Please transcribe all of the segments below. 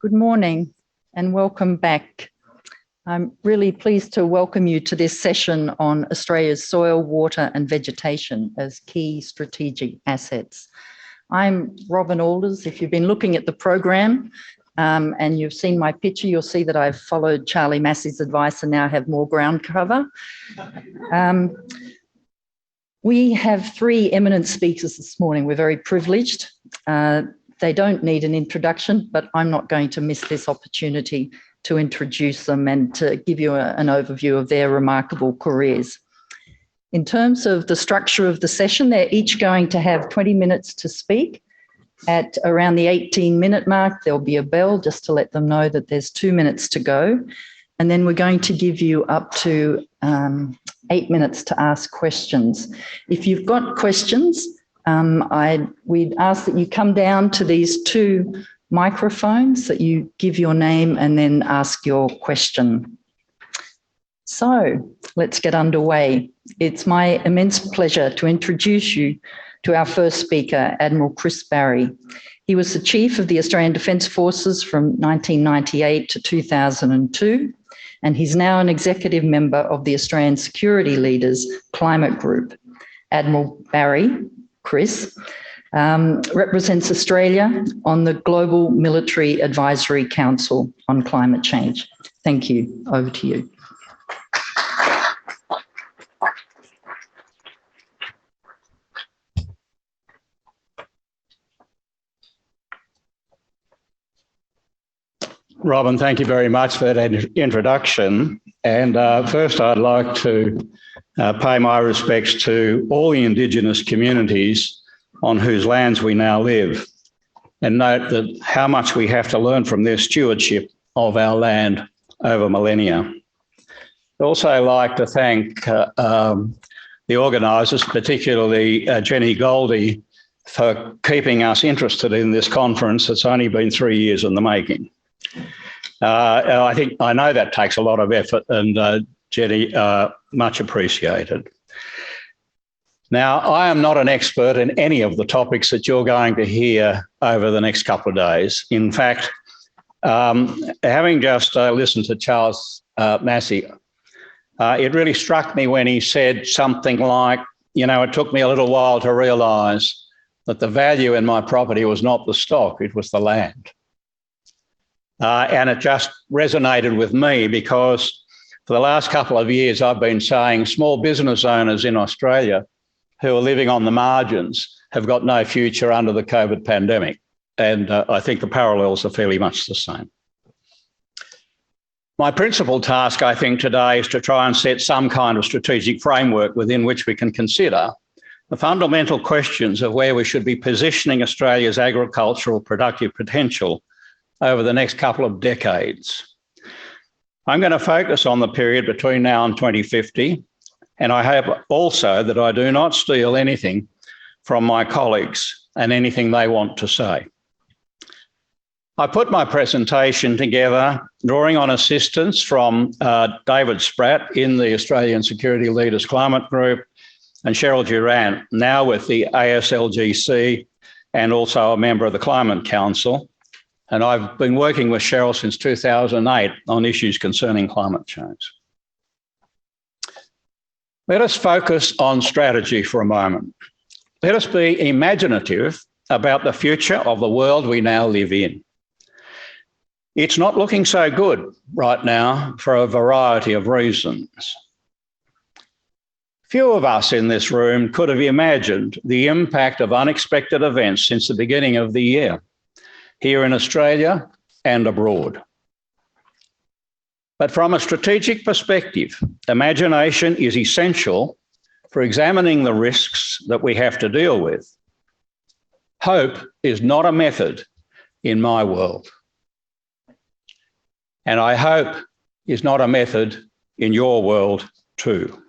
Good morning and welcome back. I'm really pleased to welcome you to this session on Australia's soil, water and vegetation as key strategic assets. I'm Robyn Alders. If you've been looking at the program and you've seen my picture, you'll see that I've followed Charlie Massey's advice and now have more ground cover. We have three eminent speakers this morning. We're very privileged. They don't need an introduction, but I'm not going to miss this opportunity to introduce them and to give you an overview of their remarkable careers. In terms of the structure of the session, they're each going to have 20 minutes to speak. At around the 18-minute mark, there'll be a bell just to let them know that there's 2 minutes to go. And then we're going to give you up to 8 minutes to ask questions. If you've got questions, we'd ask that you come down to these two microphones, that you give your name and then ask your question. So let's get underway. It's my immense pleasure to introduce you to our first speaker, Admiral Chris Barrie. He was the Chief of the Australian Defence Forces from 1998 to 2002, and he's now an executive member of the Australian Security Leaders Climate Group. Admiral Barrie, Chris, represents Australia on the Global Military Advisory Council on Climate Change. Thank you. Over to you. Robyn, thank you very much for that introduction. And first I'd like to pay my respects to all the Indigenous communities on whose lands we now live, and note that how much we have to learn from their stewardship of our land over millennia. I'd also like to thank the organisers, particularly Jenny Goldie, for keeping us interested in this conference. It's only been 3 years in the making. I know that takes a lot of effort, and Jenny, much appreciated. Now, I am not an expert in any of the topics that you're going to hear over the next couple of days. In fact, having just listened to Charles Massey, it really struck me when he said something like, you know, it took me a little while to realise that the value in my property was not the stock, it was the land. And it just resonated with me because for the last couple of years, I've been saying small business owners in Australia who are living on the margins have got no future under the COVID pandemic. And I think the parallels are fairly much the same. My principal task, I think, today is to try and set some kind of strategic framework within which we can consider the fundamental questions of where we should be positioning Australia's agricultural productive potential over the next couple of decades. I'm going to focus on the period between now and 2050, and I hope also that I do not steal anything from my colleagues and anything they want to say. I put my presentation together drawing on assistance from David Spratt in the Australian Security Leaders Climate Group and Cheryl Durant, now with the ASLGC and also a member of the Climate Council. And I've been working with Cheryl since 2008 on issues concerning climate change. Let us focus on strategy for a moment. Let us be imaginative about the future of the world we now live in. It's not looking so good right now for a variety of reasons. Few of us in this room could have imagined the impact of unexpected events since the beginning of the year, here in Australia and abroad. But from a strategic perspective, imagination is essential for examining the risks that we have to deal with. Hope is not a method in my world. And I hope is not a method in your world too.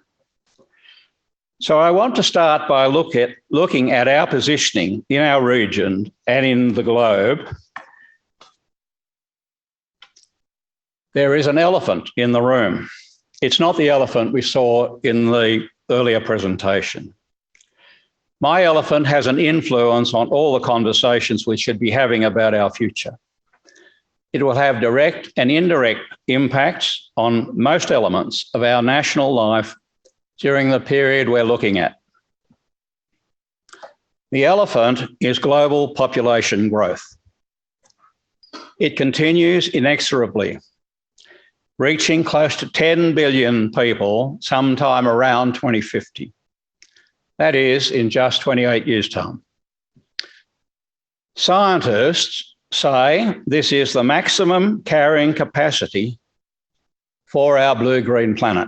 So I want to start by looking at our positioning in our region and in the globe. There is an elephant in the room. It's not the elephant we saw in the earlier presentation. My elephant has an influence on all the conversations we should be having about our future. it will have direct and indirect impacts on most elements of our national life during the period we're looking at. The elephant is global population growth. It continues inexorably, reaching close to 10 billion people sometime around 2050. That is in just 28 years' time. Scientists say this is the maximum carrying capacity for our blue-green planet.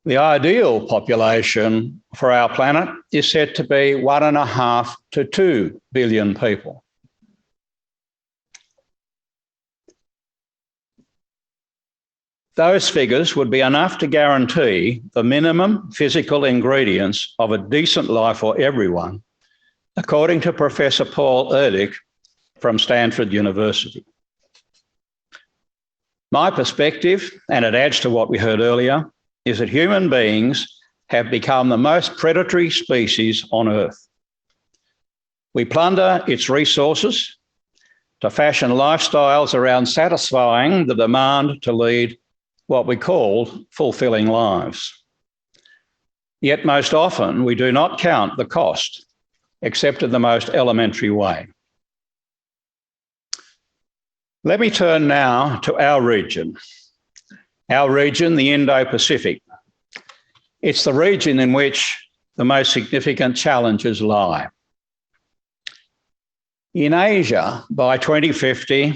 The ideal population for our planet is said to be 1.5 to 2 billion people. Those figures would be enough to guarantee the minimum physical ingredients of a decent life for everyone, according to Professor Paul Ehrlich from Stanford University. My perspective, and it adds to what we heard earlier, is that human beings have become the most predatory species on Earth. We plunder its resources to fashion lifestyles around satisfying the demand to lead what we call fulfilling lives. Yet most often we do not count the cost, except in the most elementary way. Let me turn now to our region, the Indo-Pacific. It's the region in which the most significant challenges lie. In Asia, by 2050,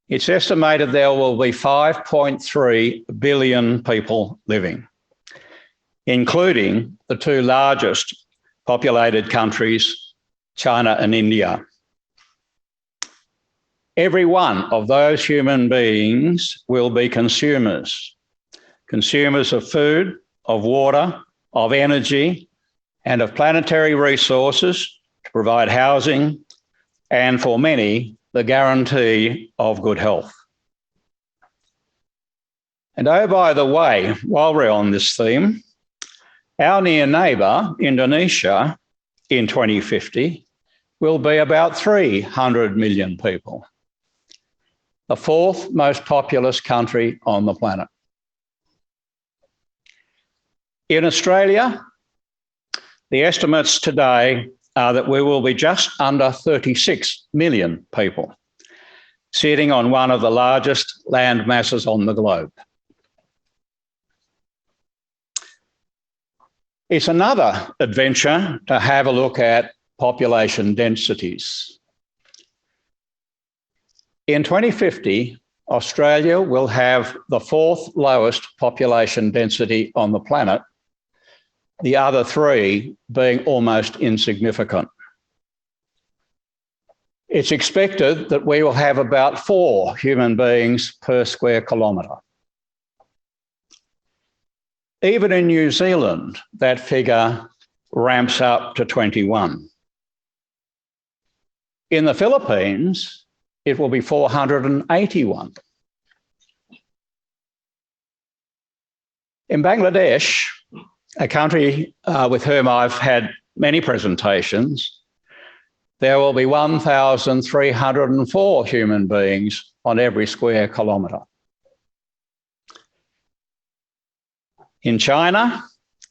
it's estimated there will be 5.3 billion people living, including the two largest populated countries, China and India. Every one of those human beings will be consumers of food, of water, of energy, and of planetary resources to provide housing, and for many, the guarantee of good health. And oh, by the way, while we're on this theme, our near neighbour, Indonesia, in 2050, will be about 300 million people, the fourth most populous country on the planet. In Australia, the estimates today are that we will be just under 36 million people, sitting on one of the largest land masses on the globe. It's another adventure to have a look at population densities. In 2050, Australia will have the fourth lowest population density on the planet, the other three being almost insignificant. It's expected that we will have about 4 human beings per square kilometre. Even in New Zealand, that figure ramps up to 21. In the Philippines, it will be 481. In Bangladesh, a country with whom I've had many presentations, there will be 1,304 human beings on every square kilometre. In China,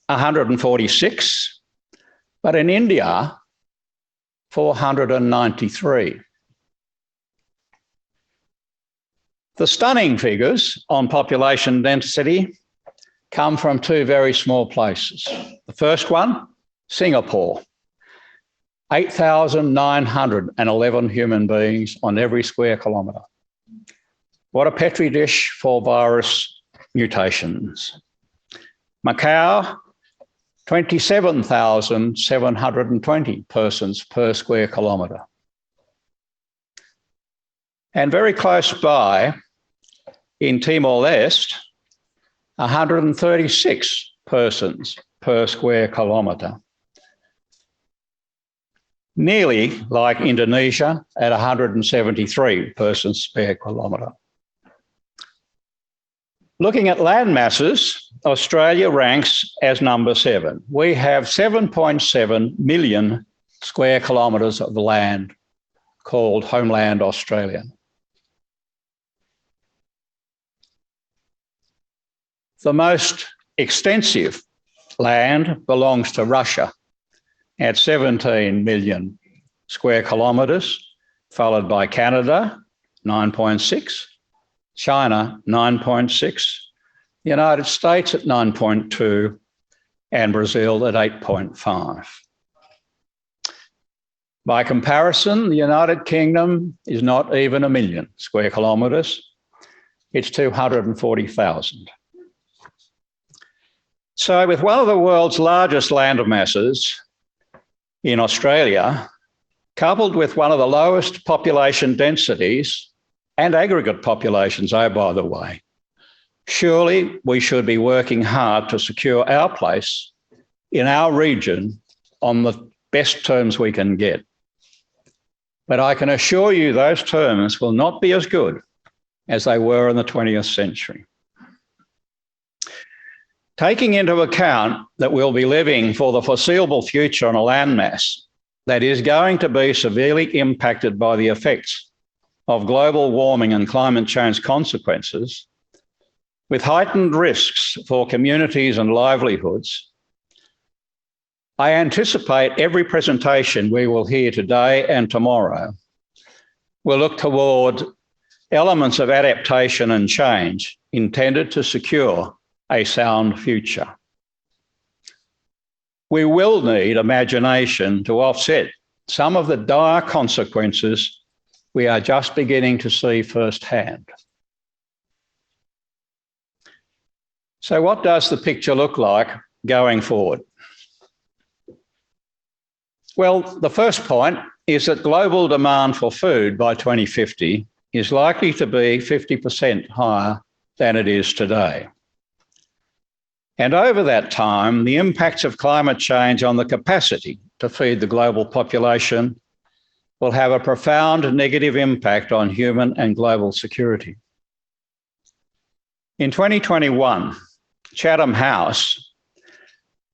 146, but in India, 493. The stunning figures on population density come from 2 very small places. The first one, Singapore, 8,911 human beings on every square kilometre. What a petri dish for virus mutations. Macau, 27,720 persons per square kilometre. And very close by, in Timor-Leste, 136 persons per square kilometre. Nearly like Indonesia at 173 persons per kilometre. Looking at land masses, Australia ranks as number 7. We have 7.7 million square kilometres of land called Homeland Australia. The most extensive land belongs to Russia at 17 million square kilometres, followed by Canada, 9.6, China, 9.6, the United States at 9.2, and Brazil at 8.5. By comparison, the United Kingdom is not even 1 million square kilometres, it's 240,000. So with one of the world's largest land masses in Australia, coupled with one of the lowest population densities and aggregate populations, oh, by the way, surely we should be working hard to secure our place in our region on the best terms we can get. But I can assure you those terms will not be as good as they were in the 20th century. Taking into account that we'll be living for the foreseeable future on a landmass that is going to be severely impacted by the effects of global warming and climate change consequences, with heightened risks for communities and livelihoods, I anticipate every presentation we will hear today and tomorrow will look toward elements of adaptation and change intended to secure a sound future. We will need imagination to offset some of the dire consequences we are just beginning to see firsthand. So what does the picture look like going forward? Well, the first point is that global demand for food by 2050 is likely to be 50% higher than it is today. And over that time, the impacts of climate change on the capacity to feed the global population will have a profound negative impact on human and global security. In 2021, Chatham House,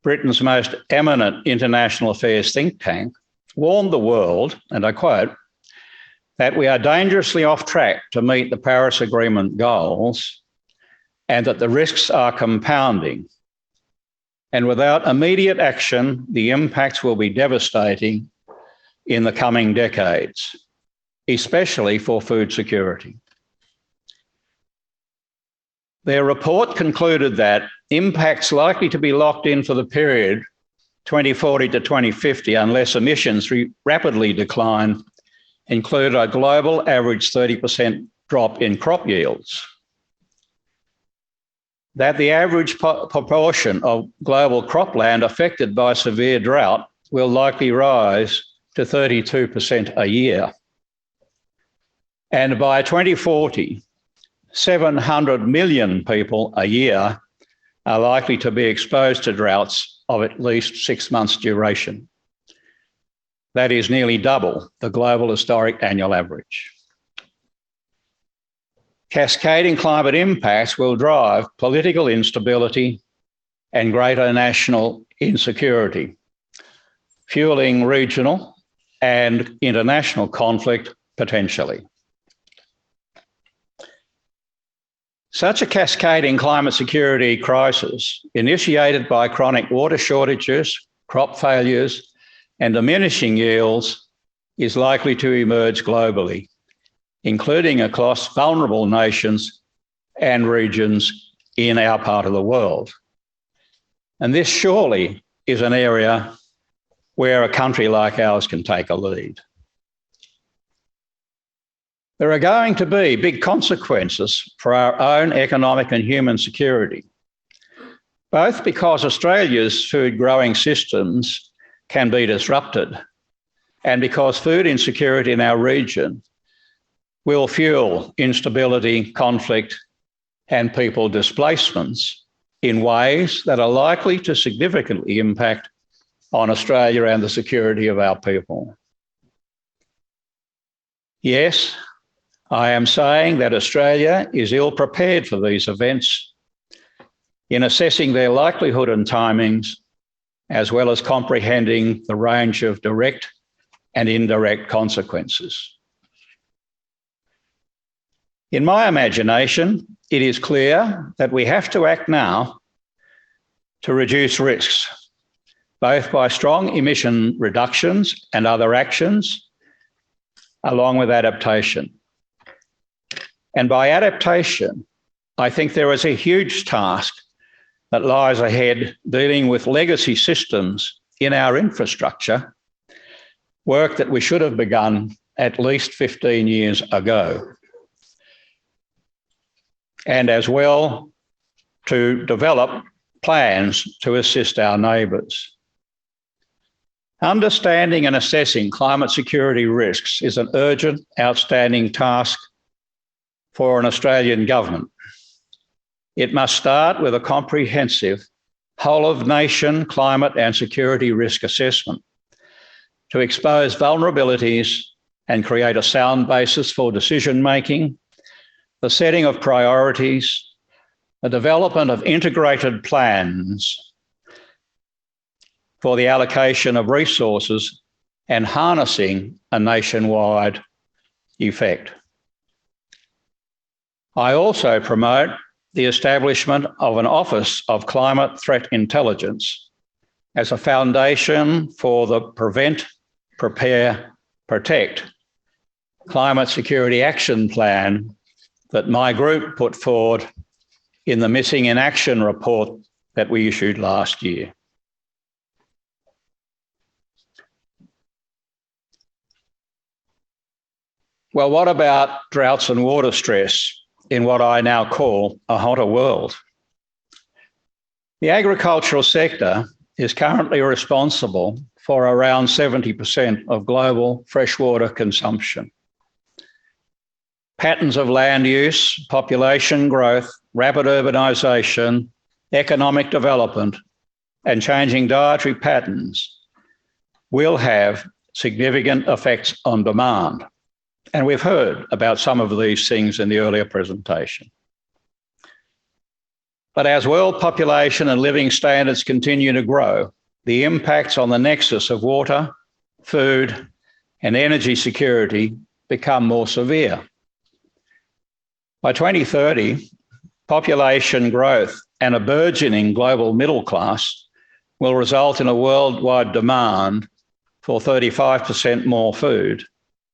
Britain's most eminent international affairs think tank, warned the world, and I quote, that we are dangerously off track to meet the Paris Agreement goals and that the risks are compounding. And without immediate action, the impacts will be devastating in the coming decades, especially for food security. Their report concluded that impacts likely to be locked in for the period 2040 to 2050, unless emissions rapidly decline, include a global average 30% drop in crop yields. That the average proportion of global cropland affected by severe drought will likely rise to 32% a year. And by 2040, 700 million people a year are likely to be exposed to droughts of at least 6 months duration. That is nearly double the global historic annual average. Cascading climate impacts will drive political instability and greater national insecurity, fueling regional and international conflict potentially. Such a cascading climate security crisis, initiated by chronic water shortages, crop failures, and diminishing yields, is likely to emerge globally, including across vulnerable nations and regions in our part of the world. And this surely is an area where a country like ours can take a lead. There are going to be big consequences for our own economic and human security, both because Australia's food growing systems can be disrupted and because food insecurity in our region will fuel instability, conflict, and people displacements in ways that are likely to significantly impact on Australia and the security of our people. Yes, I am saying that Australia is ill prepared for these events in assessing their likelihood and timings, as well as comprehending the range of direct and indirect consequences. In my imagination, it is clear that we have to act now to reduce risks, both by strong emission reductions and other actions, along with adaptation. And by adaptation, I think there is a huge task that lies ahead dealing with legacy systems in our infrastructure, work that we should have begun at least 15 years ago. And as well, to develop plans to assist our neighbours. Understanding and assessing climate security risks is an urgent, outstanding task for an Australian government. It must start with a comprehensive whole-of-nation climate and security risk assessment to expose vulnerabilities and create a sound basis for decision-making, the setting of priorities, the development of integrated plans for the allocation of resources and harnessing a nationwide effect. I also promote the establishment of an Office of Climate Threat Intelligence as a foundation for the Prevent, Prepare, Protect Climate Security Action Plan that my group put forward in the Missing in Action report that we issued last year. Well, what about droughts and water stress in what I now call a hotter world? The agricultural sector is currently responsible for around 70% of global freshwater consumption. Patterns of land use, population growth, rapid urbanisation, economic development, and changing dietary patterns will have significant effects on demand. And we've heard about some of these things in the earlier presentation. But as world population and living standards continue to grow, the impacts on the nexus of water, food, and energy security become more severe. By 2030, population growth and a burgeoning global middle class will result in a worldwide demand for 35% more food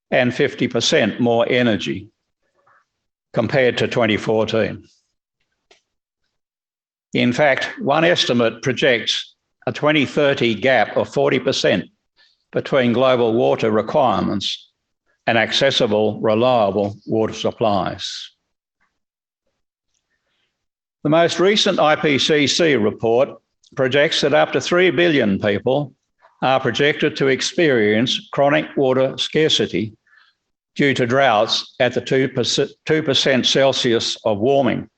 and 50% more energy compared to 2014. In fact, one estimate projects a 2030 gap of 40% between global water requirements and accessible, reliable water supplies. The most recent IPCC report projects that up to 3 billion people are projected to experience chronic water scarcity due to droughts at the 2% Celsius of warming,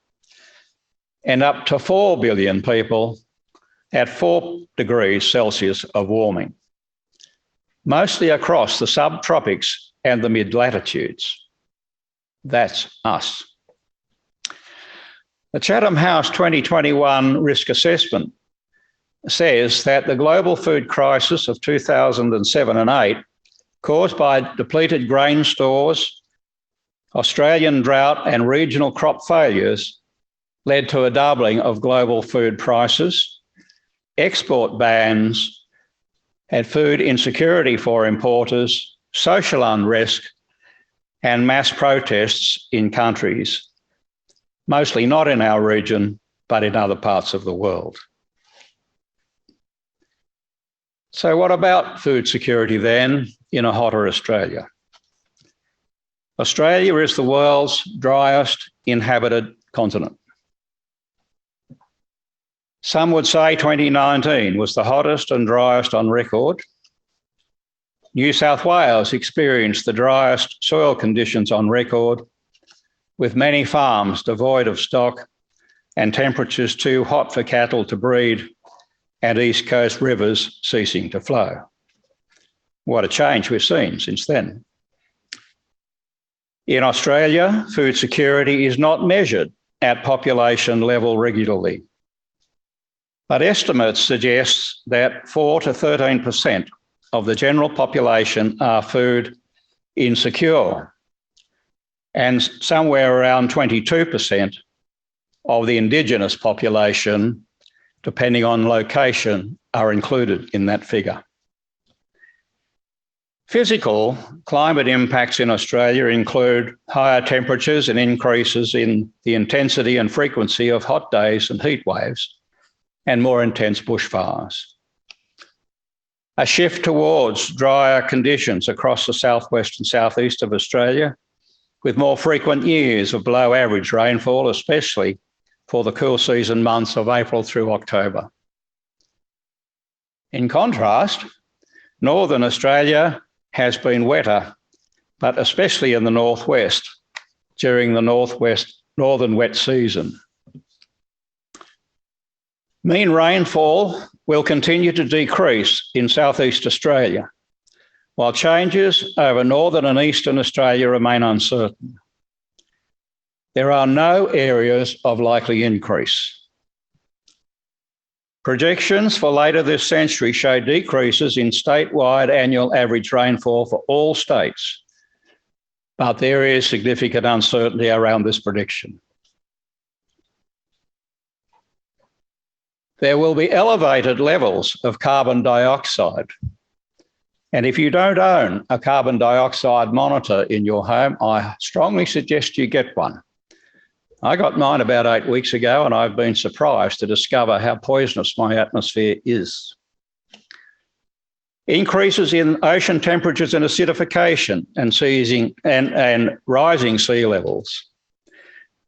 and up to 4 billion people at 4 degrees Celsius of warming, mostly across the subtropics and the mid-latitudes. That's us. The Chatham House 2021 risk assessment says that the global food crisis of 2007 and 8, caused by depleted grain stores, Australian drought and regional crop failures, led to a doubling of global food prices, export bans, and food insecurity for importers, social unrest, and mass protests in countries, mostly not in our region, but in other parts of the world. So what about food security then in a hotter Australia? Australia is the world's driest inhabited continent. Some would say 2019 was the hottest and driest on record. New South Wales experienced the driest soil conditions on record, with many farms devoid of stock and temperatures too hot for cattle to breed and East Coast rivers ceasing to flow. What a change we've seen since then. In Australia, food security is not measured at population level regularly, but estimates suggest that 4 to 13% of the general population are food insecure. and somewhere around 22% of the Indigenous population, depending on location, are included in that figure. Physical climate impacts in Australia include higher temperatures and increases in the intensity and frequency of hot days and heat waves, and more intense bushfires. A shift towards drier conditions across the southwest and southeast of Australia, with more frequent years of below average rainfall, especially for the cool season months of April through October. In contrast, northern Australia has been wetter, but especially in the northwest during the northern wet season. Mean rainfall will continue to decrease in southeast Australia, while changes over northern and eastern Australia remain uncertain. There are no areas of likely increase. Projections for later this century show decreases in statewide annual average rainfall for all states, but there is significant uncertainty around this prediction. There will be elevated levels of carbon dioxide. And if you don't own a carbon dioxide monitor in your home, I strongly suggest you get one. I got mine about 8 weeks ago, and I've been surprised to discover how poisonous my atmosphere is. Increases in ocean temperatures and acidification and rising sea levels.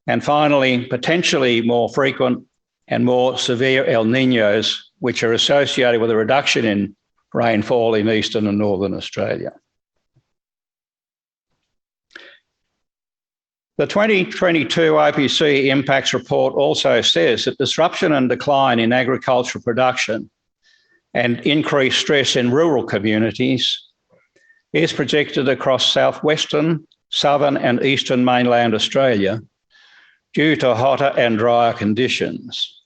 And finally, potentially more frequent and more severe El Niños, which are associated with a reduction in rainfall in eastern and northern Australia. The 2022 IPC Impacts Report also says that disruption and decline in agricultural production and increased stress in rural communities is projected across southwestern, southern and eastern mainland Australia due to hotter and drier conditions,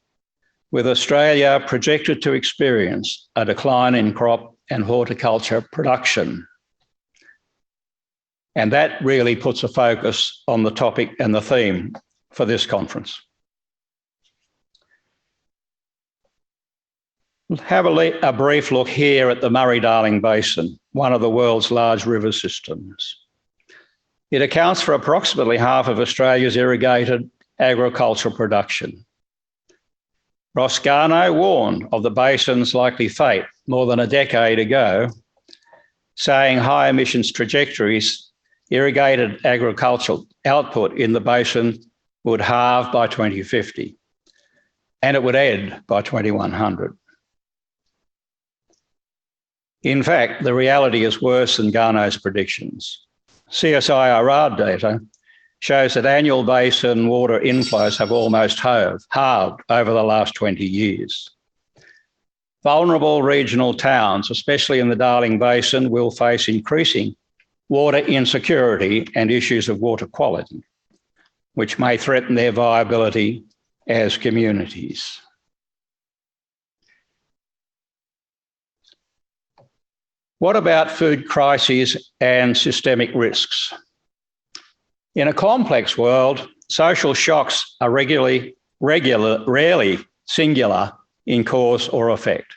with Australia projected to experience a decline in crop and horticulture production. And that really puts a focus on the topic and the theme for this conference. We'll have a brief look here at the Murray-Darling Basin, one of the world's large river systems. It accounts for approximately half of Australia's irrigated agricultural production. Ross Garnaut warned of the basin's likely fate more than a decade ago, saying high emissions trajectories, irrigated agricultural output in the basin would halve by 2050, and it would end by 2100. In fact, the reality is worse than Garnaut's predictions. CSIRO data shows that annual basin water inflows have almost halved over the last 20 years. Vulnerable regional towns, especially in the Darling Basin, will face increasing water insecurity and issues of water quality, which may threaten their viability as communities. What about food crises and systemic risks? In a complex world, social shocks are rarely singular in cause or effect.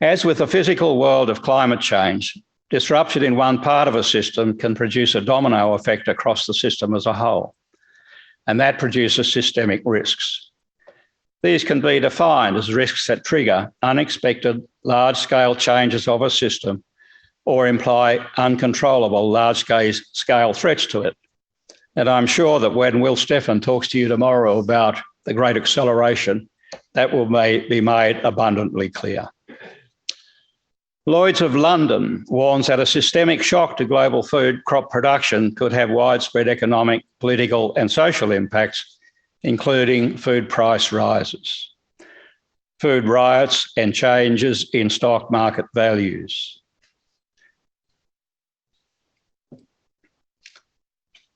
As with the physical world of climate change, disruption in one part of a system can produce a domino effect across the system as a whole, and that produces systemic risks. These can be defined as risks that trigger unexpected large-scale changes of a system or imply uncontrollable large-scale threats to it. And I'm sure that when Will Stephan talks to you tomorrow about the Great Acceleration, that will be made abundantly clear. Lloyd's of London warns that a systemic shock to global food crop production could have widespread economic, political and social impacts, including food price rises, food riots and changes in stock market values.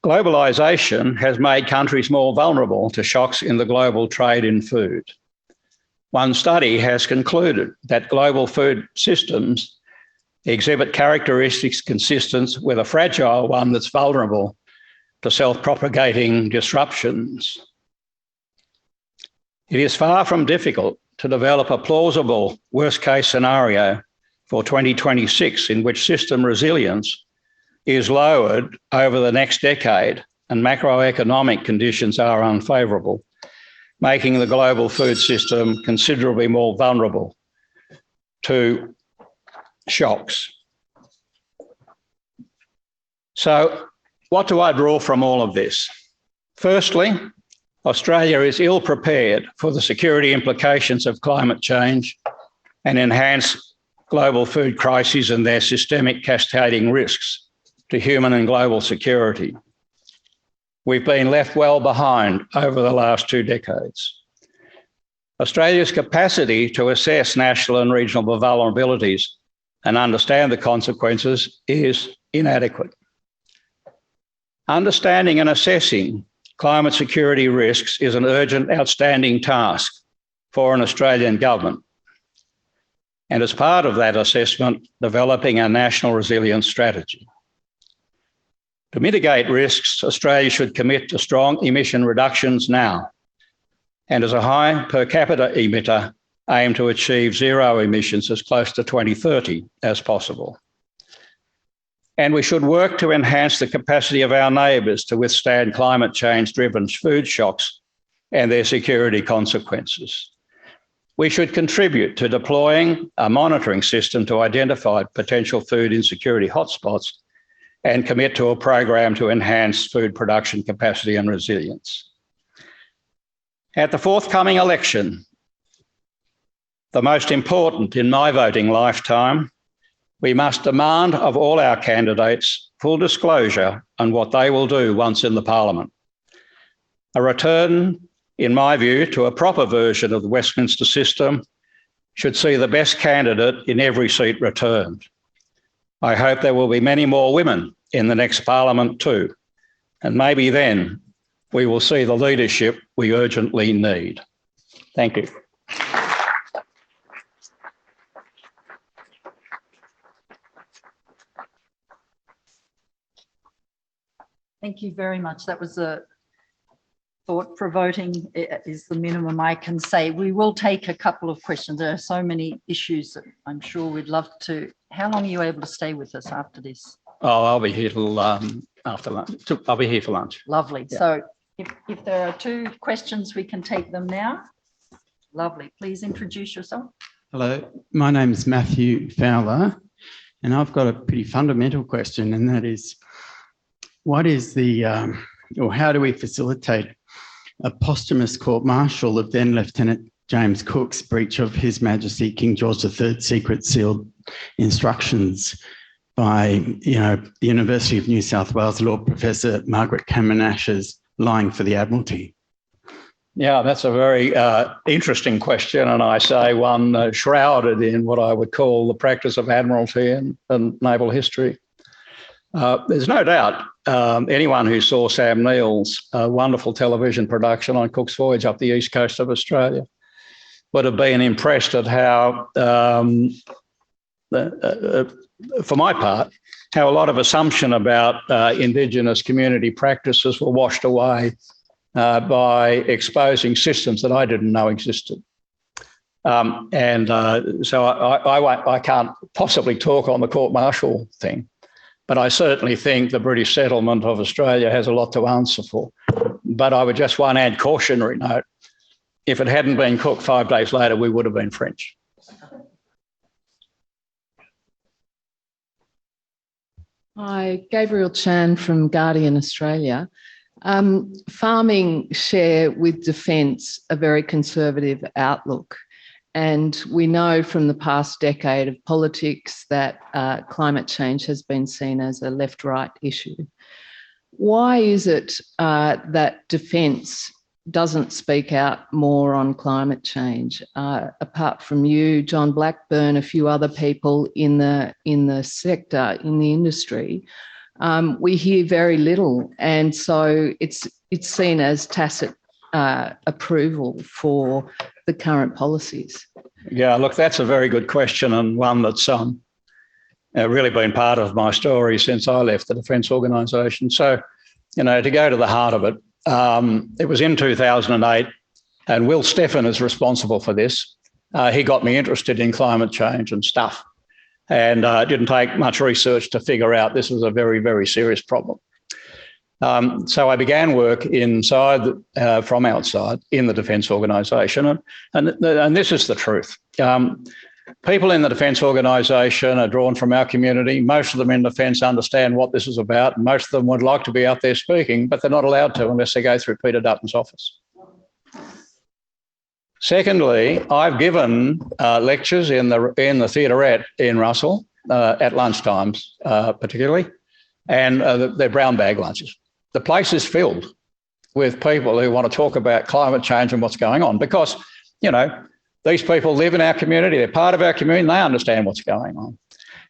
Globalisation has made countries more vulnerable to shocks in the global trade in food. One study has concluded that global food systems exhibit characteristics consistent with a fragile one that's vulnerable to self-propagating disruptions. It is far from difficult to develop a plausible worst-case scenario for 2026 in which system resilience is lowered over the next decade and macroeconomic conditions are unfavourable, making the global food system considerably more vulnerable to shocks. So what do I draw from all of this? Firstly, Australia is ill prepared for the security implications of climate change and enhanced global food crises and their systemic cascading risks to human and global security. We've been left well behind over the last 2 decades. Australia's capacity to assess national and regional vulnerabilities and understand the consequences is inadequate. Understanding and assessing climate security risks is an urgent, outstanding task for an Australian government. And as part of that assessment, developing a national resilience strategy. To mitigate risks, Australia should commit to strong emission reductions now, and as a high per capita emitter, aim to achieve zero emissions as close to 2030 as possible. And we should work to enhance the capacity of our neighbours to withstand climate change-driven food shocks and their security consequences. We should contribute to deploying a monitoring system to identify potential food insecurity hotspots and commit to a program to enhance food production capacity and resilience. At the forthcoming election, the most important in my voting lifetime, we must demand of all our candidates full disclosure on what they will do once in the Parliament. A return, in my view, to a proper version of the Westminster system should see the best candidate in every seat returned. I hope there will be many more women in the next Parliament too, and maybe then we will see the leadership we urgently need. Thank you. Thank you very much. That was a thought-provoking, is the minimum I can say. We will take a couple of questions. There are so many issues that I'm sure we'd love to. How long are you able to stay with us after this? Oh, I'll be here till after lunch. I'll be here for lunch. Lovely. Yeah. So if there are 2 questions, we can take them now. Lovely. Please introduce yourself. Hello, my name is Matthew Fowler, and I've got a pretty fundamental question, and that is, what is the, or how do we facilitate a posthumous court-martial of then Lieutenant James Cook's breach of His Majesty King George III secret sealed instructions by, the University of New South Wales law professor Margaret Cameron-Ash's lying for the Admiralty? Yeah, that's a very interesting question, and I say one shrouded in what I would call the practice of Admiralty and naval history. There's no doubt anyone who saw Sam Neill's wonderful television production on Cook's Voyage up the east coast of Australia would have been impressed at how, for my part, how a lot of assumption about Indigenous community practices were washed away by exposing systems that I didn't know existed. So I can't possibly talk on the court-martial thing, but I certainly think the British settlement of Australia has a lot to answer for. But I would just add cautionary note. If it hadn't been Cook 5 days later, we would have been French. Hi, Gabriel Chan from Guardian Australia. Farming share with defence a very conservative outlook. And we know from the past decade of politics that climate change has been seen as a left-right issue. Why is it that defence doesn't speak out more on climate change? Apart from you, John Blackburn, a few other people in the sector, in the industry, we hear very little. And so it's seen as tacit approval for the current policies. Yeah, look, that's a very good question, and one that's really been part of my story since I left the Defence Organisation. So to go to the heart of it, it was in 2008, and Will Steffen is responsible for this. He got me interested in climate change and stuff. And it didn't take much research to figure out this was a very, very serious problem. So I began work from outside in the Defence Organisation. And this is the truth. People in the Defence Organisation are drawn from our community. Most of them in Defence understand what this is about. Most of them would like to be out there speaking, but they're not allowed to unless they go through Peter Dutton's office. Secondly, I've given lectures in the theaterette in Russell at lunchtimes, particularly, and they're brown bag lunches. The place is filled with people who want to talk about climate change and what's going on because, these people live in our community, they're part of our community, and they understand what's going on.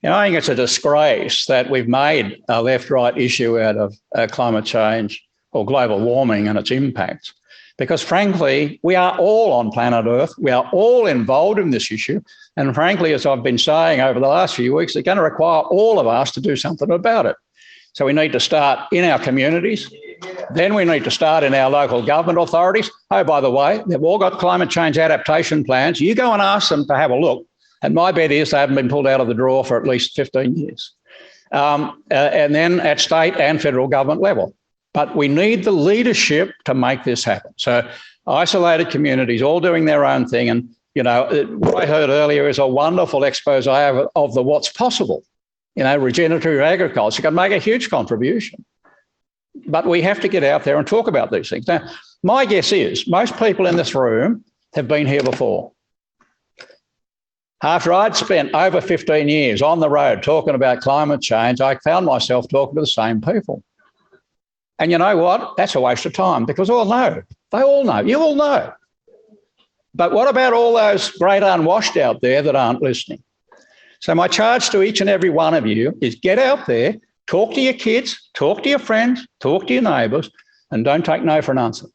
I think it's a disgrace that we've made a left-right issue out of climate change or global warming and its impacts. Because frankly, we are all on planet Earth. We are all involved in this issue. And frankly, as I've been saying over the last few weeks, it's going to require all of us to do something about it. So we need to start in our communities. Then we need to start in our local government authorities. Oh, by the way, they've all got climate change adaptation plans. You go and ask them to have a look. And my bet is they haven't been pulled out of the drawer for at least 15 years. And then at state and federal government level. But we need the leadership to make this happen. So isolated communities all doing their own thing. And, what I heard earlier is a wonderful expose of the what's possible. Regenerative agriculture can make a huge contribution. But we have to get out there and talk about these things. Now, my guess is most people in this room have been here before. After I'd spent over 15 years on the road talking about climate change, I found myself talking to the same people. And you know what? That's a waste of time because they all know. You all know. But what about all those great unwashed out there that aren't listening? So my charge to each and every one of you is get out there, talk to your kids, talk to your friends, talk to your neighbours, and don't take no for an answer.